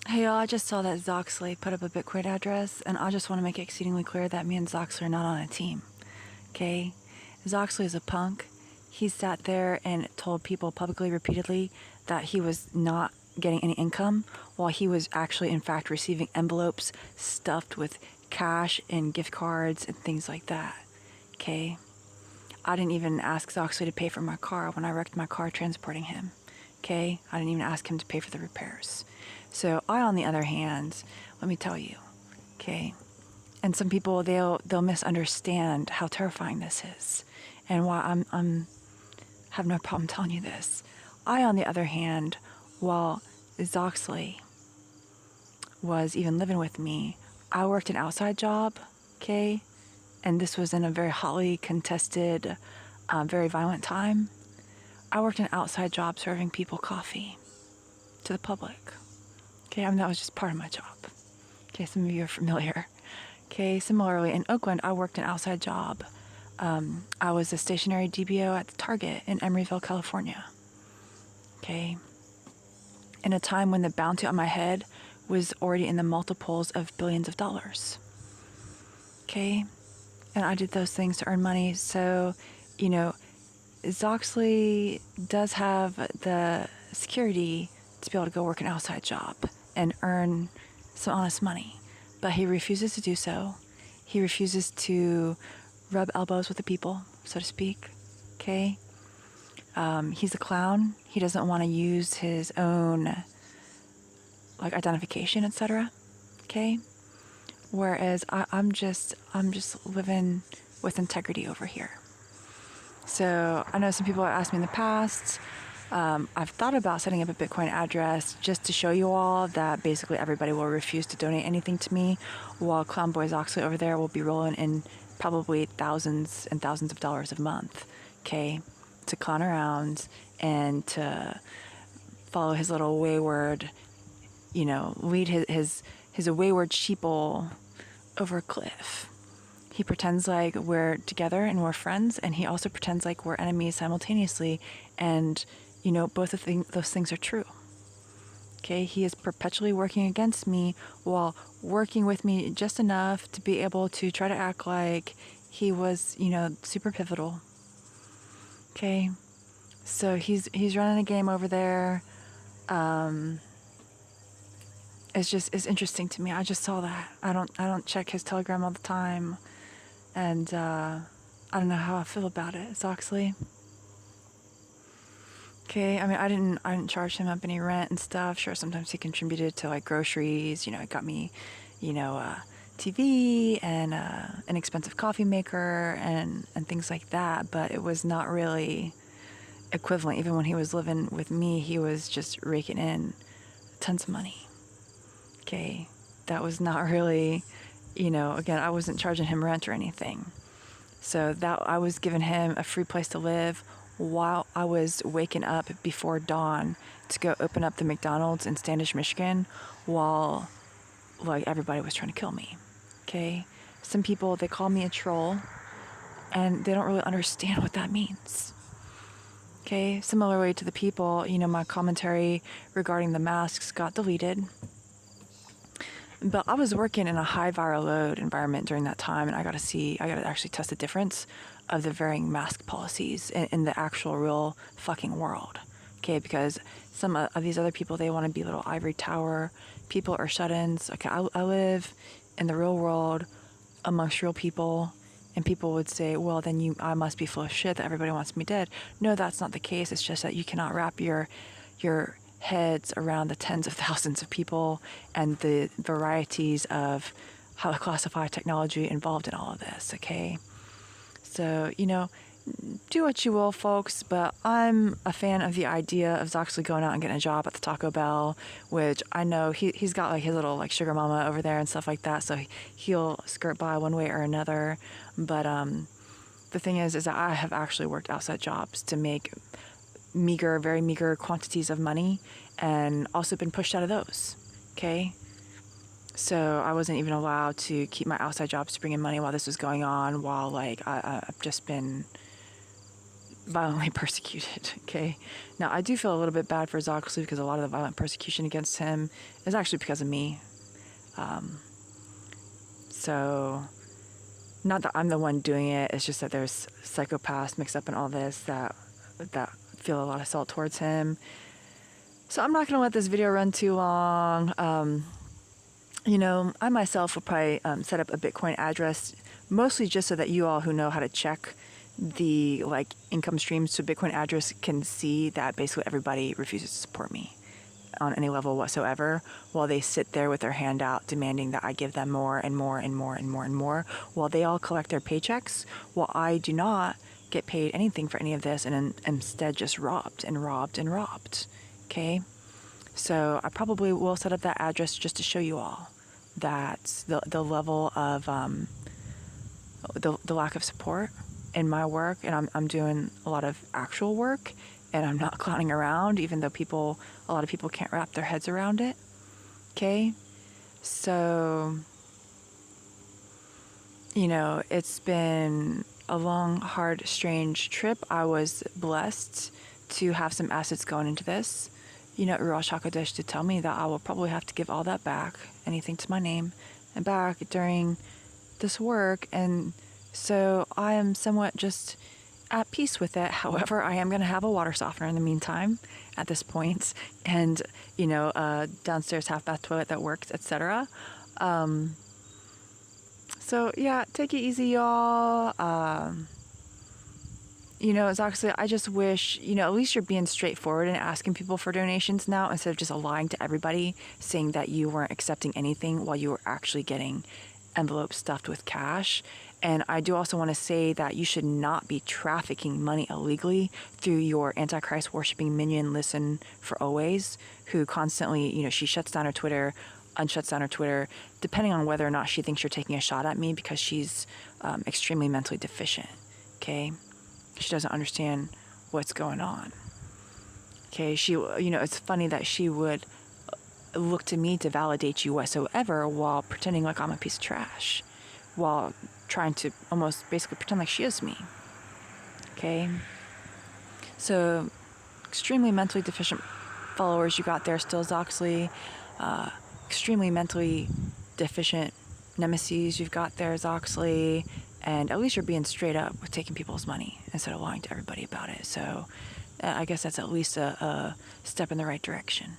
Hey y'all, I just saw that Zoxly put up a Bitcoin address, and I just want to make it exceedingly clear that me and Zoxly are not on a team. Okay? Zoxly is a punk. He sat there and told people publicly, repeatedly, that he was not getting any income, while he was actually, in fact, receiving envelopes stuffed with cash and gift cards and things like that. Okay? I didn't even ask Zoxley to pay for my car when I wrecked my car transporting him. Okay? I didn't even ask him to pay for the repairs. So I, on the other hand, let me tell you, okay? And some people, they'll misunderstand how terrifying this is, and why I'm have no problem telling you this. I, on the other hand, while Zoxley was even living with me, I worked an outside job, okay? And this was in a very hotly contested, very violent time. I worked an outside job serving people coffee to the public. Okay, I mean, that was just part of my job. Okay, some of you are familiar. Okay, similarly, in Oakland, I worked an outside job. I was a stationary DBO at the Target in Emeryville, California. Okay, in a time when the bounty on my head was already in the multiples of billions of dollars. Okay, and I did those things to earn money. So, you know, Zoxley does have the security to be able to go work an outside job and earn some honest money, but he refuses to do so. He refuses to rub elbows with the people, so to speak. Okay? He's a clown. He doesn't want to use his own like identification, etc. Okay? Whereas I'm just living with integrity over here. So I know some people have asked me in the past. I've thought about setting up a Bitcoin address just to show you all that basically everybody will refuse to donate anything to me, while Clown Boy Zoxley over there will be rolling in probably thousands and thousands of dollars a month, okay, to clown around and to follow his little wayward, lead his wayward sheeple over a cliff. He pretends like we're together and we're friends, and he also pretends like we're enemies simultaneously. And, both of those things are true. Okay, he is perpetually working against me while working with me just enough to be able to try to act like he was, super pivotal. Okay, so he's running a game over there. It's interesting to me. I just saw that. I don't check his Telegram all the time. And I don't know how I feel about it. Zoxley. Okay, I mean, I didn't charge him up any rent and stuff. Sure, sometimes he contributed to like groceries. It got me, TV and an expensive coffee maker and things like that. But it was not really equivalent. Even when he was living with me, he was just raking in tons of money. Okay, that was not really, again, I wasn't charging him rent or anything. So that I was giving him a free place to live while I was waking up before dawn to go open up the McDonald's in Standish, Michigan, while like everybody was trying to kill me. Okay? Some people, they call me a troll and they don't really understand what that means. Okay? Similarly to the people, my commentary regarding the masks got deleted. But I was working in a high viral load environment during that time, and I got to actually test the difference of the varying mask policies in the actual real fucking world. Okay, because some of these other people, they want to be little ivory tower people or shut-ins. Okay, I live in the real world amongst real people, and people would say, well, then I must be full of shit that everybody wants me dead. No, that's not the case. It's just that you cannot wrap your heads around the tens of thousands of people and the varieties of how to classify technology involved in all of this, okay? So, do what you will, folks, but I'm a fan of the idea of Zoxley going out and getting a job at the Taco Bell, which I know he's got like his little like sugar mama over there and stuff like that, so he'll skirt by one way or another. But the thing is that I have actually worked outside jobs to make very meager quantities of money, and also been pushed out of those. Okay, so I wasn't even allowed to keep my outside jobs to bring in money while this was going on, while like I've just been violently persecuted, okay? Now, I do feel a little bit bad for Zoxly because a lot of the violent persecution against him is actually because of me. So, not that I'm the one doing it, it's just that there's psychopaths mixed up in all this that feel a lot of salt towards him. So I'm not going to let this video run too long. I myself will probably set up a Bitcoin address, mostly just so that you all who know how to check the income streams to Bitcoin address can see that basically everybody refuses to support me on any level whatsoever, while they sit there with their hand out demanding that I give them more and more and more and more and more, while they all collect their paychecks, while I do not get paid anything for any of this and am instead just robbed and robbed and robbed. Okay? So I probably will set up that address just to show you all that the level of the lack of support in my work, and I'm doing a lot of actual work, and I'm not clowning around, even though a lot of people can't wrap their heads around it. Okay? So, it's been a long, hard, strange trip. I was blessed to have some assets going into this. Ural Shakadesh did tell me that I will probably have to give all that back, anything to my name, and back during this work. And so I am somewhat just at peace with it. However, I am going to have a water softener in the meantime at this point, and downstairs half bath toilet that works, etc. So yeah, take it easy, y'all. Zoxly, I just wish, at least you're being straightforward and asking people for donations now, instead of just lying to everybody, saying that you weren't accepting anything while you were actually getting envelopes stuffed with cash. And I do also want to say that you should not be trafficking money illegally through your Antichrist worshiping minion, Listen for Always, who constantly, she shuts down her Twitter, unshuts down her Twitter, depending on whether or not she thinks you're taking a shot at me, because she's extremely mentally deficient. Okay? She doesn't understand what's going on. Okay? It's funny that she would look to me to validate you whatsoever while pretending like I'm a piece of trash, while trying to almost basically pretend like she is me. Okay? So, extremely mentally deficient followers you got there still, Zoxly. Extremely mentally deficient nemesis you've got there, Zoxly. And at least you're being straight up with taking people's money instead of lying to everybody about it. So I guess that's at least a step in the right direction.